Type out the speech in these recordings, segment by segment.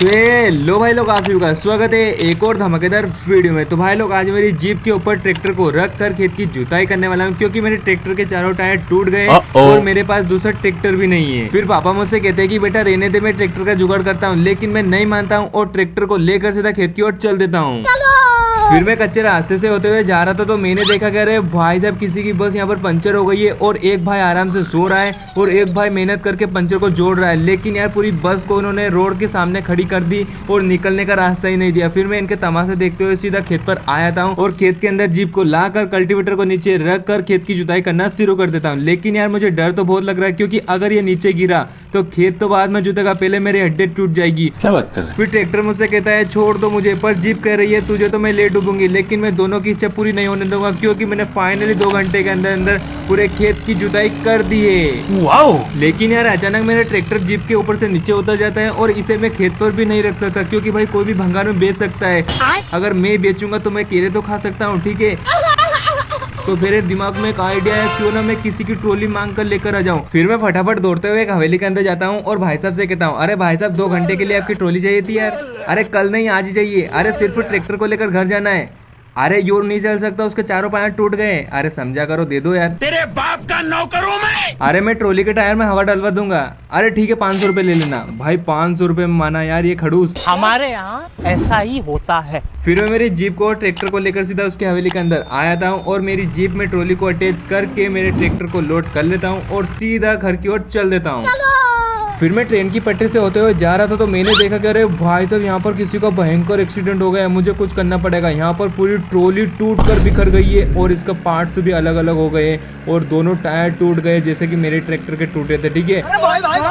तो लो भाई लोग, आप सभी का स्वागत है एक और धमाकेदार वीडियो में। तो भाई लोग, आज मेरी जीप के ऊपर ट्रैक्टर को रख कर खेत की जुताई करने वाला हूँ, क्योंकि मेरे ट्रैक्टर के चारों टायर टूट गए और मेरे पास दूसरा ट्रैक्टर भी नहीं है। फिर पापा मुझसे कहते हैं कि बेटा रहने दे, मैं ट्रैक्टर का जुगाड़ करता हूँ, लेकिन मैं नहीं मानता हूँ और ट्रैक्टर को लेकर सीधा खेत की ओर चल देता हूँ। फिर मैं कच्चे रास्ते से होते हुए जा रहा था, तो मैंने देखा कि अरे भाई साहब, किसी की बस यहाँ पर पंचर हो गई है और एक भाई आराम से सो रहा है और एक भाई मेहनत करके पंचर को जोड़ रहा है। लेकिन यार पूरी बस को उन्होंने रोड के सामने खड़ी कर दी और निकलने का रास्ता ही नहीं दिया। फिर मैं इनके तमाशा देखते हुए सीधा खेत पर आया था और खेत के अंदर जीप को लाकर कल्टीवेटर को नीचे रख कर खेत की जुताई करना शुरू कर देता हूँ। लेकिन यार मुझे डर तो बहुत लग रहा है, क्योंकि अगर ये नीचे गिरा तो खेत तो बाद में जुतेगा, पहले मेरे हड्डी टूट जाएगी। क्या बात कर रहे हैं? फिर ट्रैक्टर मुझसे कहता है छोड़ दो मुझे, पर जीप कह रही है तुझे तो मैं ले डूबूंगी। लेकिन मैं दोनों की इच्छा पूरी नहीं होने दूंगा, क्योंकि मैंने फाइनली 2 घंटे के अंदर अंदर पूरे खेत की जुताई कर दी है। वाओ! लेकिन यार अचानक मेरा ट्रैक्टर जीप के ऊपर से नीचे उतर जाता है और इसे मैं खेत पर भी नहीं रख सकता, क्योंकि भाई कोई भी भंगार में बेच सकता है। अगर मैं बेचूंगा तो मैं केले तो खा सकता हूँ, ठीक है। तो मेरे दिमाग में एक आइडिया है, क्यों ना मैं किसी की ट्रॉली मांग कर लेकर आ जाऊं। फिर मैं फटाफट दौड़ते हुए एक हवेली के अंदर जाता हूं और भाई साहब से कहता हूं, अरे भाई साहब 2 घंटे के लिए आपकी ट्रॉली चाहिए थी यार। अरे कल नहीं आज ही चाहिए। अरे सिर्फ ट्रैक्टर को लेकर घर जाना है। अरे यूं नहीं चल सकता, उसके चारों पाया टूट गए। अरे समझा करो, दे दो यार। तेरे बाप का नौकर हूं मैं। अरे मैं ट्रॉली के टायर में हवा डलवा दूंगा। अरे ठीक है 500 रुपए ले लेना। भाई 500 रुपए में माना यार ये खड़ूस। हमारे यहाँ ऐसा ही होता है। फिर मैं मेरी जीप को और ट्रैक्टर को लेकर सीधा उसकी हवेली के अंदर आया था और मेरी जीप में ट्रॉली को अटैच करके मेरे ट्रैक्टर को लोड कर लेता हूँ और सीधा घर की ओर चल देता हूँ। फिर मैं ट्रेन की पटरी से होते हुए जा रहा था, तो मैंने देखा कि अरे भाई साहब, यहाँ पर किसी का भयंकर एक्सीडेंट हो गया है, मुझे कुछ करना पड़ेगा। यहाँ पर पूरी ट्रॉली टूट कर बिखर गई है और इसका पार्ट्स भी अलग अलग हो गए और दोनों टायर टूट गए, जैसे कि मेरे ट्रैक्टर के टूटे थे, ठीक है।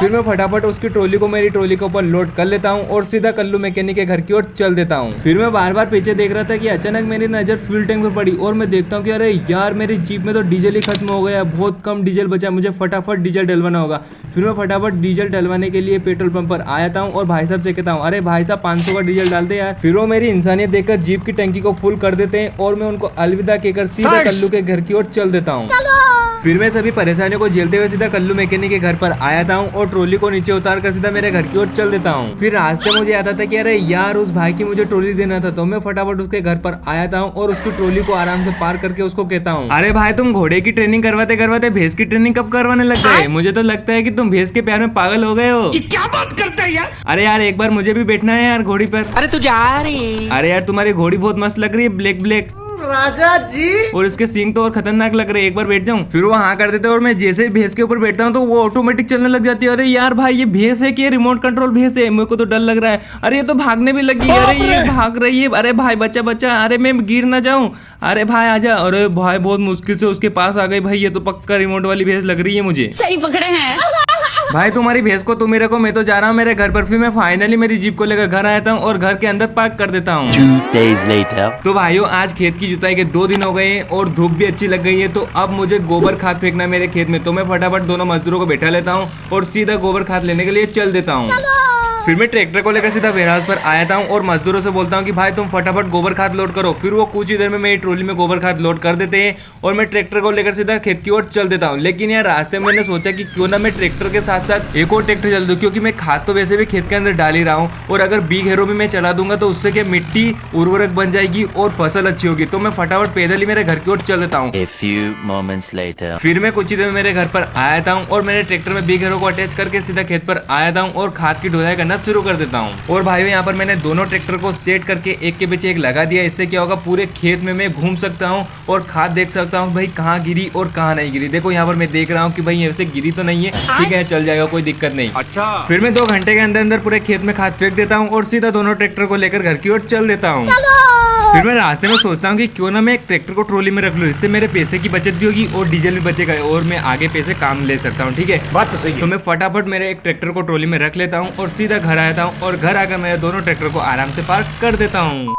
फिर मैं फटाफट उसकी ट्रॉली को मेरी ट्रॉली के ऊपर लोड कर लेता हूँ और सीधा कल्लू मैकेनिक के घर की ओर चल देता हूँ। फिर मैं बार बार पीछे देख रहा था कि अचानक मेरी नजर फ्यूल टैंक पर पड़ी और मैं देखता हूँ कि अरे यार, मेरी जीप में तो डीजल ही खत्म हो गया, बहुत कम डीजल बचा, मुझे फटाफट डीजल डलवाना होगा। फिर मैं फटाफट डीजल डलवाने के लिए पेट्रोल पंप पर आया था और भाई साहब से कहता हूँ, अरे भाई साहब 500 का डीजल डाल दे यार। फिर वो मेरी इंसानियत देखकर जीप की टंकी को फुल कर देते हैं और मैं उनको अलविदा कहकर सीधा कल्लू के घर की ओर चल देता हूँ। फिर मैं सभी परेशानियों को झेलते हुए सीधा कल्लू मैकेनिक के घर पर आया था और ट्रॉली को नीचे उतार कर सीधा मेरे घर की ओर चल देता हूँ। फिर रास्ते मुझे आता था कि अरे यार, उस भाई की मुझे ट्रॉली देना था, तो मैं फटाफट उसके घर पर आया था और उसकी ट्रॉली को आराम से पार करके उसको कहता हूँ, अरे भाई तुम घोड़े की ट्रेनिंग करवाते करवाते भैंस की ट्रेनिंग कब करवाने लग गए? मुझे तो लगता है कि तुम भैंस के प्यार में पागल हो गए हो। क्या बात करता है यार? अरे यार एक बार मुझे भी बैठना है यार घोड़ी पर। अरे तू जा रही। अरे यार तुम्हारी घोड़ी बहुत मस्त लग रही है, ब्लैक ब्लैक, राजा जी। और इसके सींग तो और खतरनाक लग रहे हैं, एक बार बैठ जाऊं। फिर वो हाँ कर देते और मैं जैसे भैंस के ऊपर बैठता हूँ तो वो ऑटोमेटिक चलने लग जाती है। अरे यार भाई, ये भैंस है कि रिमोट कंट्रोल भैंस है? मेरे को तो डर लग रहा है। अरे ये तो भागने भी लगी। अरे ये भाग रही है। अरे भाई बच्चा बच्चा, अरे मैं गिर ना जाऊं। अरे भाई आजा। अरे भाई बहुत मुश्किल से उसके पास आ गई। भाई ये तो पक्का रिमोट वाली भैंस लग रही है मुझे। सही पकड़े हैं। भाई तुम्हारी भैंस को तुम मेरे को, मैं तो जा रहा हूँ मेरे घर पर। फिर मैं फाइनली मेरी जीप को लेकर घर आया था और घर के अंदर पार्क कर देता हूँ। 2 days later. तो भाइयों, आज खेत की जुताई के 2 दिन हो गए हैं और धूप भी अच्छी लग गई है, तो अब मुझे गोबर खाद फेंकना है मेरे खेत में। तो मैं फटाफट दोनों मजदूरों को बैठा लेता हूँ और सीधा गोबर खाद लेने के लिए चल देता हूँ। फिर मैं ट्रैक्टर को लेकर सीधा वेयरहाउस पर आया था और मजदूरों से बोलता हूँ कि भाई तुम फटाफट गोबर खाद लोड करो। फिर वो कुछ ही देर में मेरी ट्रॉली में गोबर खाद लोड कर देते हैं और मैं ट्रैक्टर को लेकर सीधा खेत की ओर चल देता हूँ। लेकिन यार रास्ते में मैंने सोचा कि क्यों ना मैं ट्रैक्टर के साथ साथ एक और ट्रैक्टर चल दूं, क्योंकि मैं खाद तो वैसे भी खेत के अंदर डाल ही रहा हूँ और अगर बी घेरों में मैं चला दूंगा तो उससे क्या मिट्टी उर्वरक बन जाएगी और फसल अच्छी होगी। तो मैं फटाफट पैदल ही मेरे घर की ओर चल देता हूँ। A few moments later. फिर मैं कुछ ही देर में मेरे घर पर आया था और मेरे ट्रैक्टर में बी घेरों को अटैच करके सीधा खेत पर आया था और खाद की ढुलाई करना शुरू कर देता हूँ। और भाइयों, यहाँ पर मैंने दोनों ट्रैक्टर को सेट करके एक के पीछे एक लगा दिया। इससे क्या होगा, पूरे खेत में मैं घूम सकता हूँ और खाद देख सकता हूँ भाई कहाँ गिरी और कहाँ नहीं गिरी। देखो यहाँ पर मैं देख रहा हूँ कि भाई ऐसे गिरी तो नहीं है, ठीक है चल जाएगा, कोई दिक्कत नहीं। अच्छा। फिर मैं 2 घंटे के अंदर अंदर पूरे खेत में खाद फेंक देता हूँ और सीधा दोनों ट्रैक्टर को लेकर घर की ओर चल देता हूँ। फिर मैं रास्ते में सोचता हूँ कि क्यों ना मैं एक ट्रैक्टर को ट्रॉली में रख लूँ, इससे मेरे पैसे की बचत भी होगी और डीजल भी बचेगा और मैं आगे पैसे काम ले सकता हूँ, ठीक है। बात तो सही है। तो मैं फटाफट मेरे एक ट्रैक्टर को ट्रॉली में रख लेता हूँ और सीधा घर आया हूँ और घर आकर मैं दोनों ट्रैक्टर को आराम से पार्क कर देता हूँ।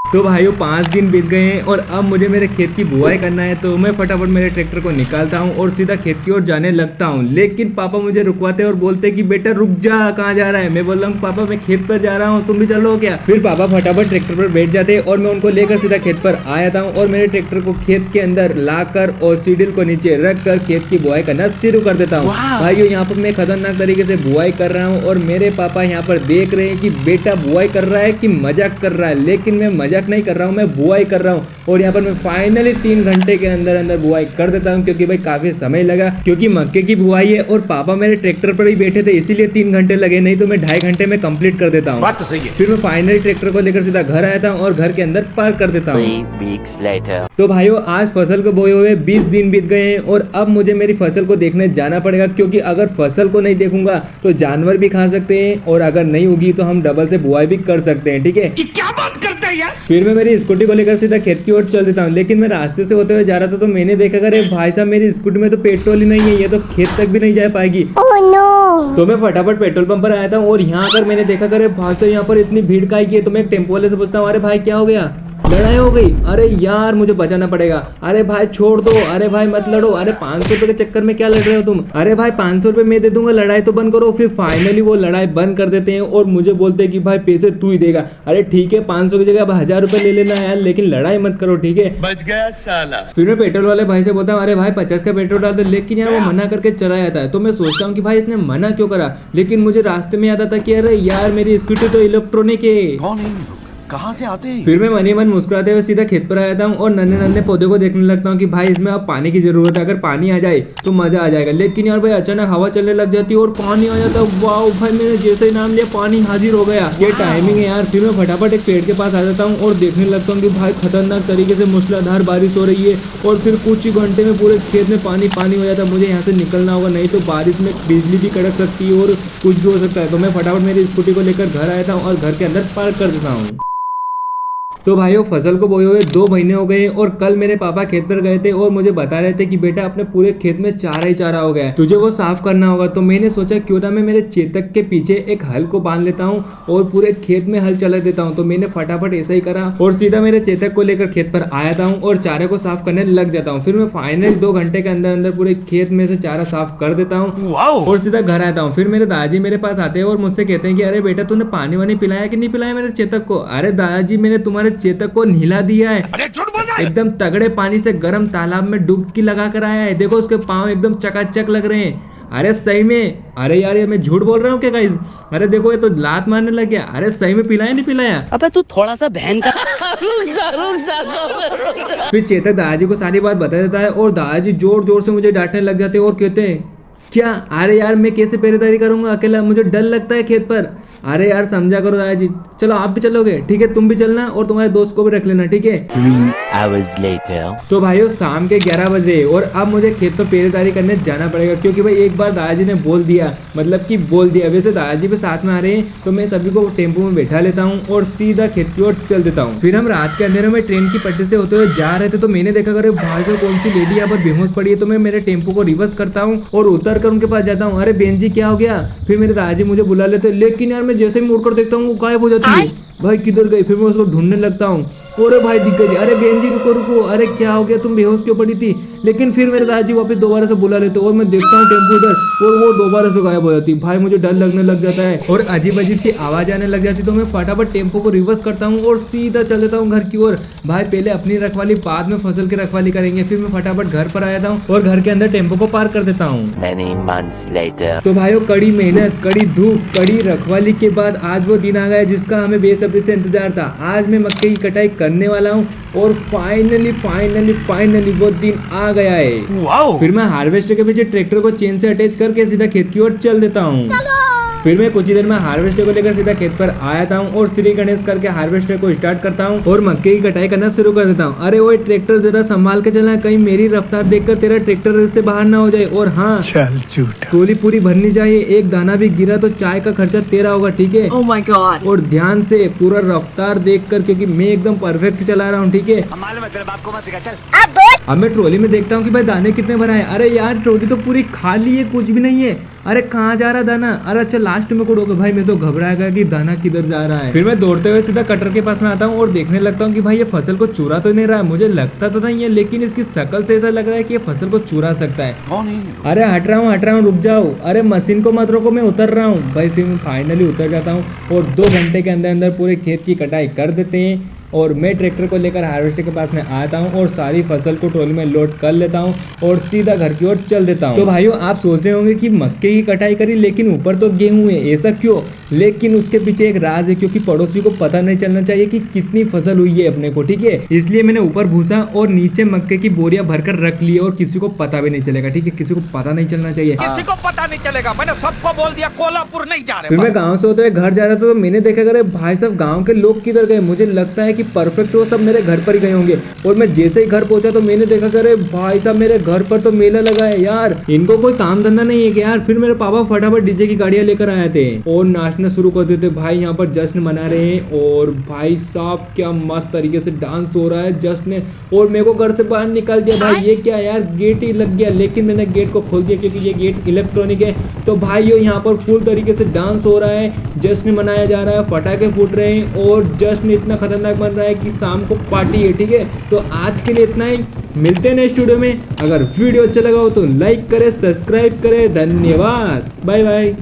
तो भाइयों 5 दिन बीत गए हैं और अब मुझे मेरे खेत की बुआई करना है, तो मैं फटाफट मेरे ट्रैक्टर को निकालता हूँ और सीधा खेत की ओर जाने लगता हूँ। लेकिन पापा मुझे रुकवाते और बोलते कि बेटा रुक जा, कहाँ जा रहा है। मैं बोल रहा हूँ पापा मैं खेत पर जा रहा हूँ, तुम भी चलो क्या। फिर पापा फटाफट ट्रैक्टर पर बैठ जाते और मैं उनको लेकर सीधा खेत पर आ जाता हूँ और मेरे ट्रैक्टर को खेत के अंदर लाकर और सीडील को नीचे रख कर खेत की बुआई करना शुरू कर देता हूँ। भाइयों यहाँ पर मैं खतरनाक तरीके से बुआई कर रहा हूँ और मेरे पापा यहाँ पर देख रहे हैं कि बेटा बुआई कर रहा है कि मजाक कर रहा है। लेकिन मैं मजाक नहीं कर रहा हूँ, मैं बुआई कर रहा हूँ। और यहाँ पर मैं फाइनली 3 घंटे के अंदर अंदर बुआई कर देता हूँ, क्योंकि भाई काफी समय लगा, क्योंकि मक्के की बुआई है और पापा मेरे ट्रैक्टर पर ही बैठे थे, इसीलिए 3 घंटे लगे, नहीं तो मैं 2.5 घंटे में कंप्लीट कर देता हूँ। बात तो सही है। फिर मैं फाइनली ट्रैक्टर को लेकर सीधा घर आया था और घर के अंदर पार्क कर देता हूँ। 3 weeks later. तो भाइयों आज फसल को बोए हुए 20 दिन बीत गए हैं और अब मुझे मेरी फसल को देखने जाना पड़ेगा, क्योंकि अगर फसल को नहीं देखूंगा तो जानवर भी खा सकते हैं और अगर नहीं होगी तो हम डबल से बुआई भी कर सकते हैं। ठीक है, ये क्या बात करता है यार। फिर मैं मेरी स्कूटी को लेकर सीधा खेत की ओर चल देता हूँ। लेकिन मैं रास्ते से होते हुए जा रहा था तो मैंने देखा अरे भाई साहब मेरी स्कूटी में तो पेट्रोल ही नहीं है, ये तो खेत तक भी नहीं जा पाएगी। तो मैं फटाफट पेट्रोल पंप पर आया था और यहाँ आकर मैंने देखा अरे भाई साहब यहाँ पर इतनी भीड़ काहे की है। तो मैं एक टेम्पो वाले से पूछता हूँ अरे भाई क्या हो गया, लड़ाई हो गई। अरे यार मुझे बचाना पड़ेगा। अरे भाई छोड़ दो, अरे भाई मत लड़ो, अरे 500 रुपए के चक्कर में क्या लड़ रहे हो तुम। अरे भाई 500 रुपए मैं दे दूंगा, लड़ाई तो बंद करो। फिर फाइनली वो लड़ाई बंद कर देते हैं और मुझे बोलते हैं कि भाई पैसे तू ही देगा। अरे ठीक है 500 की जगह अब 1000 रुपए ले लेना यार, लेकिन लड़ाई मत करो, ठीक है। बच गया साला। फिर मैं पेट्रोल वाले भाई से बोलता हूँ अरे भाई 50 का पेट्रोल डाल दे, लेकिन यार वो मना करके चला जाता है। तो मैं सोचता हूँ कि भाई इसने मना क्यों करा, लेकिन मुझे रास्ते में याद आता कि अरे यार मेरी स्कूटी तो इलेक्ट्रॉनिक है। कौन है, कहाँ से आते हैं। फिर मैं मन ही मन मुस्कुराते हुए सीधा खेत पर आया था और नन्हे नन्हे पौधे को देखने लगता हूँ कि भाई इसमें अब पानी की जरूरत है, अगर पानी आ जाए तो मजा आ जाएगा। लेकिन यार भाई अचानक हवा चलने लग जाती है और पानी आ जाता है। वाह भाई मैंने जैसे ही नाम लिया पानी हाजिर हो गया, ये टाइमिंग है यार। फिर मैं फटाफट एक पेड़ के पास आ जाता हूँ और देखने लगता हूँ कि भाई खतरनाक तरीके से मूसलाधार बारिश हो रही है और फिर कुछ ही घंटे में पूरे खेत में पानी पानी हो जाता है। मुझे यहाँ से निकलना होगा, नहीं तो बारिश में बिजली भी कड़क सकती है और कुछ भी हो सकता है। तो मैं फटाफट मेरी स्कूटी को लेकर घर आया था और घर के अंदर पार्क कर देता हूँ। तो भाइयों फसल को बोए हुए 2 महीने हो गए और कल मेरे पापा खेत पर गए थे और मुझे बता रहे थे कि बेटा अपने पूरे खेत में चारा ही चारा हो गया है, तुझे वो साफ करना होगा। तो मैंने सोचा क्यों ना मैं मेरे चेतक के पीछे एक हल को बांध लेता हूँ और पूरे खेत में हल चला देता हूँ। तो मैंने फटाफट ऐसा ही करा और सीधा मेरे चेतक को लेकर खेत पर आया था और चारे को साफ करने लग जाता हूँ। फिर मैं फाइनली 2 घंटे के अंदर अंदर पूरे खेत में से चारा साफ कर देता हूँ और सीधा घर आता हूँ। फिर मेरे दादाजी मेरे पास आते हैं और मुझसे कहते हैं कि अरे बेटा तूने पानी वानी पिलाया कि नहीं पिलाया मेरे चेतक को। अरे दादाजी मैंने तुम्हारे चेतक को हिला दिया है, अरे झूठ बोल रहा है। एकदम तगड़े पानी से गर्म तालाब में डुबकी लगा कर आया है, देखो उसके पाँव एकदम चकाचक लग रहे हैं। अरे सही में, अरे यार ये मैं झूठ बोल रहा हूँ क्या गाइस। अरे देखो ये तो लात मारने लग गया। अरे सही में पिलाया नहीं पिलाया। अबे तू थोड़ा सा बहन का फिर चेतक दादाजी को सारी बात बता देता है और दादाजी जोर जोर से मुझे डांटने लग जाते हैं और कहते हैं क्या, अरे यार मैं कैसे पहरेदारी करूंगा अकेला, मुझे डर लगता है खेत पर। अरे यार समझा करो दादाजी, चलो आप भी चलोगे, ठीक है तुम भी चलना और तुम्हारे दोस्त को भी रख लेना, ठीक है। 3 hours later. तो भाइयों शाम के 11 बज रहे और अब मुझे खेत पर पहरेदारी करने जाना पड़ेगा, क्योंकि भाई एक बार दादाजी ने बोल दिया, मतलब कि बोल दिया। वैसे दादाजी भी साथ में आ रहे हैं तो मैं सभी को टेम्पो में बैठा लेता हूँ और सीधा खेत की ओर चल देता हूँ। फिर हम रात के अंधेरे में ट्रेन की पटरी से होते हुए जा रहे थे तो मैंने देखा अरे भाई साहब कौन सी लेडी यहाँ पर बेहोश पड़ी है। तो मैं मेरे टेम्पो को रिवर्स करता हूँ और उतर कर उनके पास जाता हूँ। अरे बहन जी क्या हो गया। फिर मेरे दादाजी मुझे बुला लेते, लेकिन यार मैं जैसे ही मुड़कर देखता हूँ वो गायब हो जाती है। भाई किधर गई। फिर मैं उसको ढूंढने लगता हूँ। अरे भाई दिख गई। अरे बहन जी रुको रुको, अरे क्या हो गया, तुम बेहोश क्यों पड़ी थी। लेकिन फिर मेरे दादाजी वापस दोबारा से बुला लेते और मैं देखता हूँ टेम्पो उधर और वो दोबारा से गायब हो जाती। भाई मुझे डर लगने लग जाता है और अजीब अजीब सी आवाज आने लग जाती। तो मैं फटाफट टेम्पो को रिवर्स करता हूँ और सीधा चल देता हूँ घर की ओर। भाई पहले अपनी रखवाली बाद में फसल की रखवाली करेंगे। फिर मैं फटाफट घर पर आया था और घर के अंदर टेम्पो को पार्क कर देता हूँ। Many months later. तो भाइयों कड़ी मेहनत, कड़ी धूप, कड़ी रखवाली के बाद आज वो दिन आ गया जिसका हमें बेसब्री से इंतजार था। आज मैं मक्के की कटाई करने वाला हूँ और फाइनली फाइनली फाइनली वो दिन आ गया है। फिर मैं हार्वेस्टर के पीछे ट्रैक्टर को चेन से अटैच करके सीधा खेत की ओर चल देता हूँ। फिर मैं कुछ ही देर में हार्वेस्टर को लेकर सीधा खेत पर आया था और श्री गणेश करके हार्वेस्टर को स्टार्ट करता हूँ और मक्के की कटाई करना शुरू कर देता हूँ। अरे वो ट्रैक्टर जरा संभाल के चलना, कहीं मेरी रफ्तार देखकर तेरा ट्रैक्टर से बाहर ना हो जाए। और हाँ चल झूठा, ट्रोली पूरी भरनी चाहिए, एक दाना भी गिरा तो चाय का खर्चा तेरा होगा, ठीक है। Oh my God. और ध्यान से पूरा रफ्तार देखकर, क्योंकि मैं एकदम परफेक्ट चला रहा हूँ, ठीक है। अब मैं ट्रॉली में देखता हूँ कि भाई दाने कितने भरा है। अरे यार ट्रॉली तो पूरी खाली है, कुछ भी नहीं है। अरे कहाँ जा रहा दाना? अरे अच्छा लास्ट में कोड होगा भाई, मैं तो घबराया गया कि दाना किधर जा रहा है। फिर मैं दौड़ते हुए सीधा कटर के पास में आता हूँ और देखने लगता हूँ कि भाई ये फसल को चुरा तो नहीं रहा है। मुझे लगता तो नहीं है, लेकिन इसकी शक्ल से ऐसा लग रहा है कि ये फसल को चुरा सकता है। कौन है? अरे हट रहा हूँ, रुक जाओ। अरे मशीन को मत रोको, मैं उतर रहा हूँ भाई। फिर मैं फाइनली उतर जाता हूँ और 2 घंटे के अंदर अंदर पूरे खेत की कटाई कर देते हैं। और मैं ट्रैक्टर को लेकर हार्वेस्टर के पास में आता हूँ और सारी फसल को ट्रॉली में लोड कर लेता हूँ और सीधा घर की ओर चल देता हूँ। तो भाइयों आप सोच रहे होंगे कि मक्के की कटाई करी लेकिन ऊपर तो गेहूं है, ऐसा क्यों? लेकिन उसके पीछे एक राज है, क्योंकि पड़ोसी को पता नहीं चलना चाहिए कि कितनी फसल हुई है अपने को, ठीक है। इसलिए मैंने ऊपर भूसा और नीचे मक्के की बोरिया भरकर रख ली और किसी को पता भी नहीं चलेगा, ठीक है। किसी को पता नहीं चलना चाहिए, किसी को पता नहीं चलेगा। मैंने सबको बोल दिया कोल्हापुर नहीं जा फिर रहे। मैं गांव से होते हुए घर जा रहा था तो मैंने देखा करे भाई साहब गांव के लोग किधर गए। मुझे लगता है कि परफेक्ट वो सब मेरे घर पर ही गए होंगे। और मैं जैसे ही घर पहुंचा तो मैंने देखा करे भाई साहब मेरे घर पर तो मेला लगा है यार, इनको कोई काम धंधा नहीं है क्या यार। फिर मेरे पापा फटाफट डीजे की गाड़ियां लेकर आए थे और नाचना शुरू कर देते। भाई यहाँ पर जश्न मना रहे हैं और भाई साहब क्या मस्त तरीके से डांस हो रहा है जश्न। और मेरे को घर से बाहर निकाल दिया भाई, ये क्या यार, गेट ही लग गया। लेकिन मैंने गेट को खोल दिया क्योंकि ये गेट इलेक्ट्रॉनिक है। तो भाइयों यहाँ पर फुल तरीके से डांस हो रहा है, जश्न मनाया जा रहा है, पटाखे फूट रहे हैं और जश्न इतना खतरनाक बन रहा है कि शाम को पार्टी है, ठीक है। तो आज के लिए इतना ही, मिलते हैं नेक्स्ट वीडियो में। अगर वीडियो अच्छा लगा हो तो लाइक करें, सब्सक्राइब करें। धन्यवाद, बाय बाय।